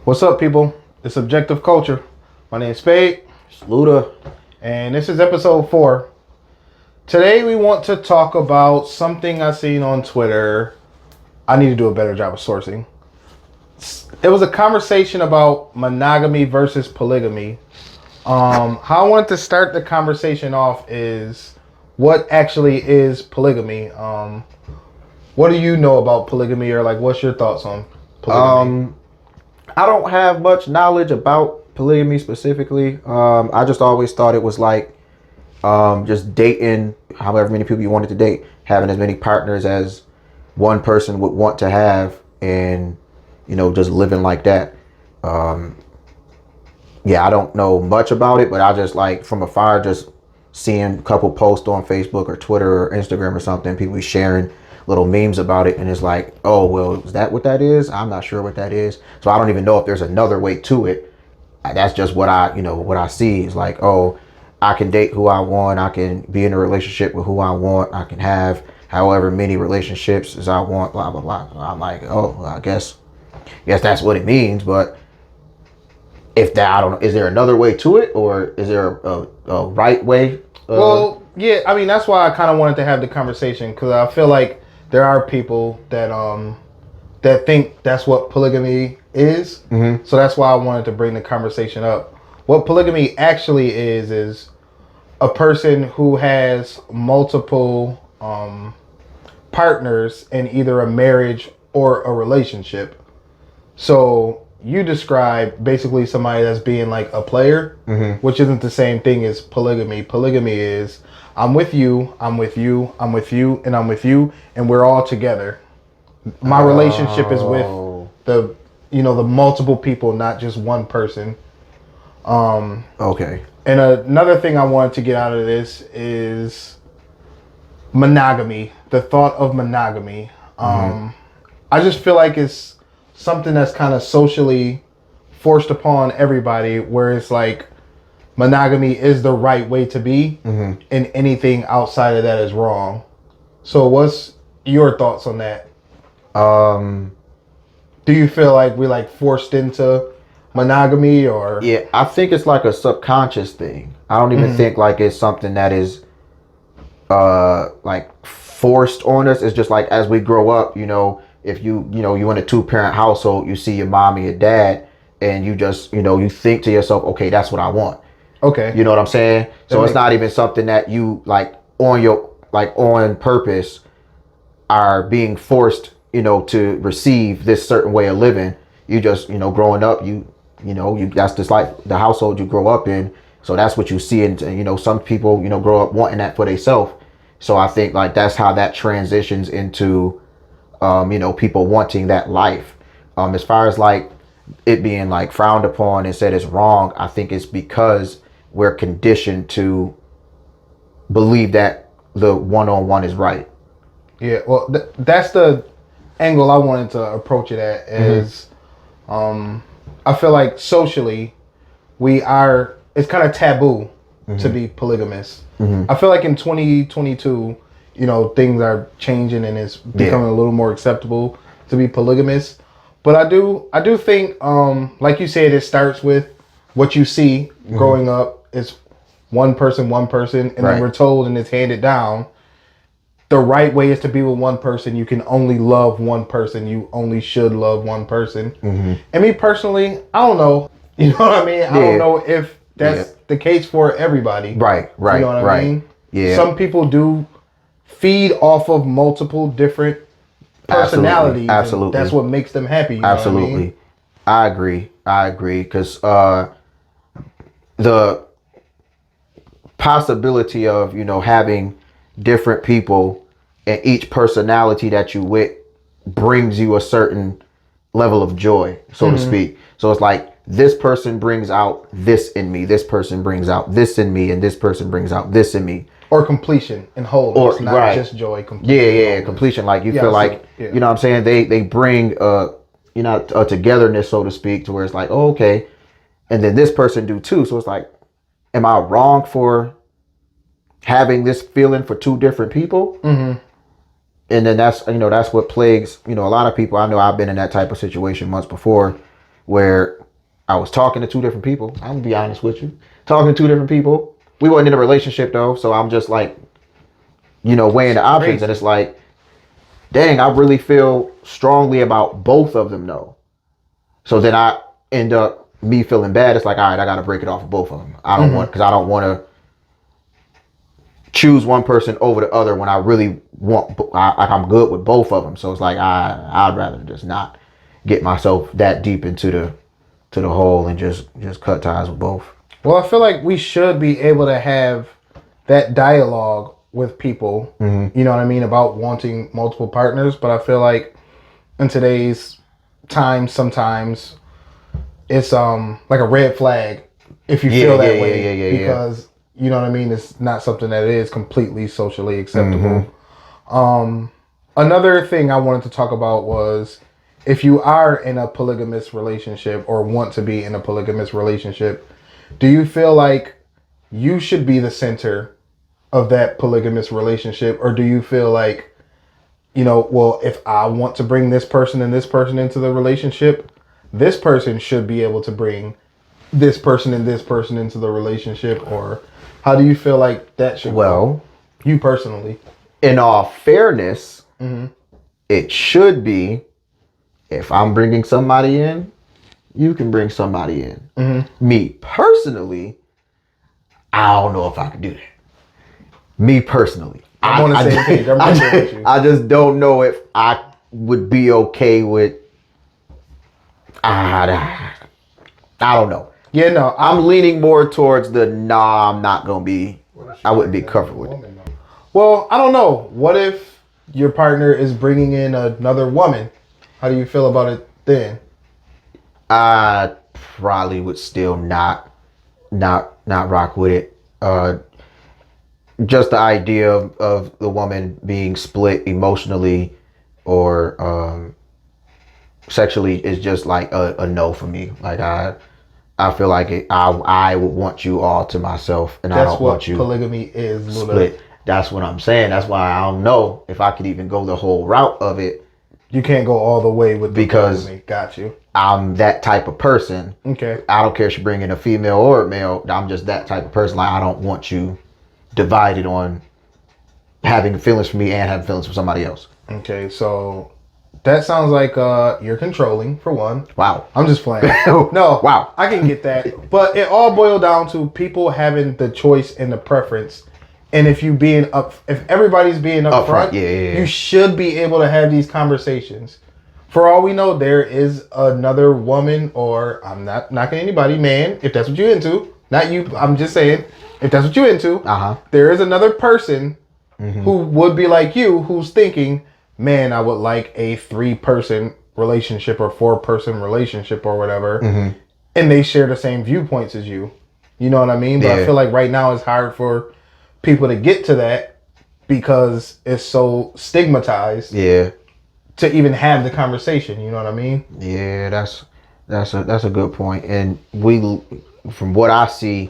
What's up, people? It's Objective Culture. My name's Spade. It's Luda. And this is episode 4. Today we want to talk about something I seen on Twitter. I need to do a better job of sourcing. It was a conversation about monogamy versus polygamy. How I wanted to start the conversation off is what actually is polygamy. What do you know about polygamy, or like what's your thoughts on polygamy? I don't have much knowledge about polygamy specifically. I just always thought it was like just dating however many people you wanted to date, having as many partners as one person would want to have, and just living like that. I don't know much about it, but I just like from afar just seeing a couple posts on Facebook or Twitter or Instagram or something, people sharing little memes about it, and it's like, oh well, is that what that is? I'm not sure what that is, so I don't even know if there's another way to it. That's just what I see. It's like, oh, I can date who I want, I can be in a relationship with who I want, I can have however many relationships as I want, blah blah blah. I'm like, oh well, I guess that's what it means. But if that, I don't know, is there another way to it, or is there a right way? Well, yeah, I mean that's why I kind of wanted to have the conversation, because I feel like there are people that think that's what polygamy is. Mm-hmm. So that's why I wanted to bring the conversation up. What polygamy actually is a person who has multiple partners in either a marriage or a relationship. So you describe basically somebody that's being like a player, mm-hmm. which isn't the same thing as polygamy. Polygamy is I'm with you, I'm with you, I'm with you, and I'm with you, and we're all together. My relationship is with the multiple people, not just one person. Okay. And another thing I wanted to get out of this is monogamy. The thought of monogamy. I just feel like it's something that's kind of socially forced upon everybody, where it's like monogamy is the right way to be, mm-hmm. and anything outside of that is wrong. So what's your thoughts on that? Do you feel like we're like forced into monogamy, or? Yeah, I think it's like a subconscious thing. I don't even mm-hmm. think like it's something that is like forced on us. It's just like as we grow up, if you in a 2-parent household, you see your mom and your dad, and you just you think to yourself, okay, that's what I want. Okay. You know what I'm saying? So it's not even something that you like on purpose are being forced, to receive this certain way of living. You just, growing up, you that's just like the household you grow up in. So that's what you see. And, some people, grow up wanting that for themselves. So I think like that's how that transitions into, people wanting that life. As far as like it being like frowned upon and said it's wrong, I think it's because we're conditioned to believe that the one-on-one is right. Yeah, well, that's the angle I wanted to approach it at. Is I feel like socially it's kind of taboo mm-hmm. to be polygamous. Mm-hmm. I feel like in 2022, things are changing and it's becoming a little more acceptable to be polygamous. But I do think, like you said, it starts with what you see mm-hmm. growing up. It's one person, and right. then we're told and it's handed down. The right way is to be with one person. You can only love one person. You only should love one person. Mm-hmm. And me personally, I don't know. You know what I mean? I don't know if that's the case for everybody. Right. You know what I mean? Yeah. Some people do feed off of multiple different personalities. Absolutely. And that's what makes them happy. You Absolutely. Know what I mean? I agree. Because the possibility of, having different people and each personality that you with brings you a certain level of joy, so mm-hmm. to speak. So it's like this person brings out this in me, this person brings out this in me, and this person brings out this in me. Or completion and wholeness, not right. just joy. Completion completion. Like you feel like, you know what I'm saying? They bring a togetherness, so to speak, to where it's like, oh, okay. And then this person do too. So it's like, am I wrong for having this feeling for two different people? Mm-hmm. And then that's what plagues, a lot of people. I know I've been in that type of situation once before, where I was talking to two different people. I'm gonna be honest with you. Talking to two different people. We weren't in a relationship though, so I'm just like, weighing the options, and it's like, dang, I really feel strongly about both of them though. So then I end up me feeling bad. It's like, all right, I gotta break it off of both of them. I don't want, because I don't want to choose one person over the other when I really want, like I'm good with both of them. So it's like I'd rather just not get myself that deep into the hole and just cut ties with both. Well, I feel like we should be able to have that dialogue with people, you know what I mean, about wanting multiple partners. But I feel like in today's time, sometimes it's like a red flag if you feel that way, because you know what I mean, it's not something that is completely socially acceptable. Another thing I wanted to talk about was, if you are in a polygamous relationship or want to be in a polygamous relationship, do you feel like you should be the center of that polygamous relationship? Or do you feel like, well, if I want to bring this person and this person into the relationship, this person should be able to bring this person and this person into the relationship? Or how do you feel like that should go? You personally. In all fairness, it should be, if I'm bringing somebody in, you can bring somebody in. Me personally, I don't know if I could do that. Me personally. I'm on the same page. I'm right there with you. I just don't know if I would be okay with, I don't know. Yeah, no. I'm leaning more towards I'm not going to be, I wouldn't be comfortable with it. Well, I don't know. What if your partner is bringing in another woman? How do you feel about it then? I probably would still not rock with it. Just the idea of the woman being split emotionally or sexually is just like a no for me. Like I feel like I would want you all to myself, and I don't want you. That's what polygamy is. Split. That's what I'm saying. That's why I don't know if I could even go the whole route of it. You can't go all the way with because polygamy. Got you. I'm that type of person. Okay. I don't care if you bring in a female or a male. I'm just that type of person. Like, I don't want you divided on having feelings for me and having feelings for somebody else. Okay, so that sounds like you're controlling, for one. Wow. I'm just playing. No. Wow. I can get that. But it all boiled down to people having the choice and the preference. And if everybody's being up front, you should be able to have these conversations. For all we know, there is another woman, or I'm not knocking anybody, man, if that's what you're into. Not you, I'm just saying, if that's what you're into, there is another person who would be like you, who's thinking, man, I would like a 3-person relationship or 4-person relationship or whatever. And they share the same viewpoints as you. You know what I mean? But I feel like right now it's hard for people to get to that because it's so stigmatized. To even have the conversation, you know what I mean? Yeah, that's a good point. And from what I see,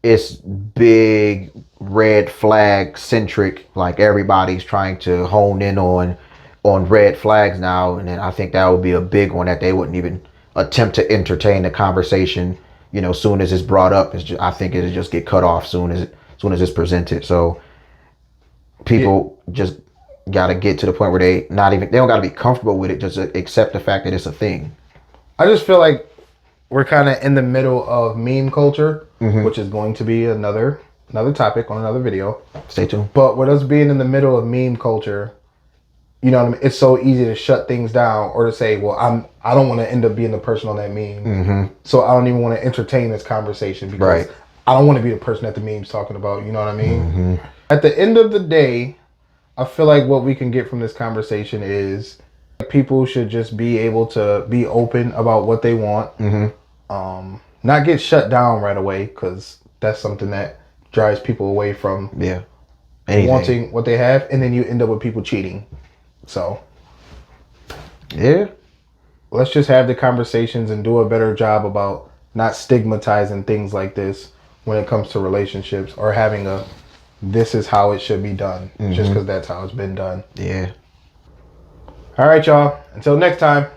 it's big red flag centric. Like, everybody's trying to hone in on red flags now, and then I think that would be a big one that they wouldn't even attempt to entertain the conversation. Soon as it's brought up, I think it'll just get cut off soon as it's presented. So people just got to get to the point where they don't got to be comfortable with it, just accept the fact that it's a thing. I just feel like we're kind of in the middle of meme culture, which is going to be another topic on another video. Stay tuned. But with us being in the middle of meme culture, you know what I mean? It's so easy to shut things down or to say, well, I don't want to end up being the person on that meme. So I don't even want to entertain this conversation because I don't want to be the person that the meme's talking about. You know what I mean? At the end of the day, I feel like what we can get from this conversation is people should just be able to be open about what they want. Not get shut down right away, because that's something that drives people away from wanting what they have, and then you end up with people cheating. So let's just have the conversations and do a better job about not stigmatizing things like this when it comes to relationships, or having this is how it should be done just because that's how it's been done. All right, y'all. Until next time.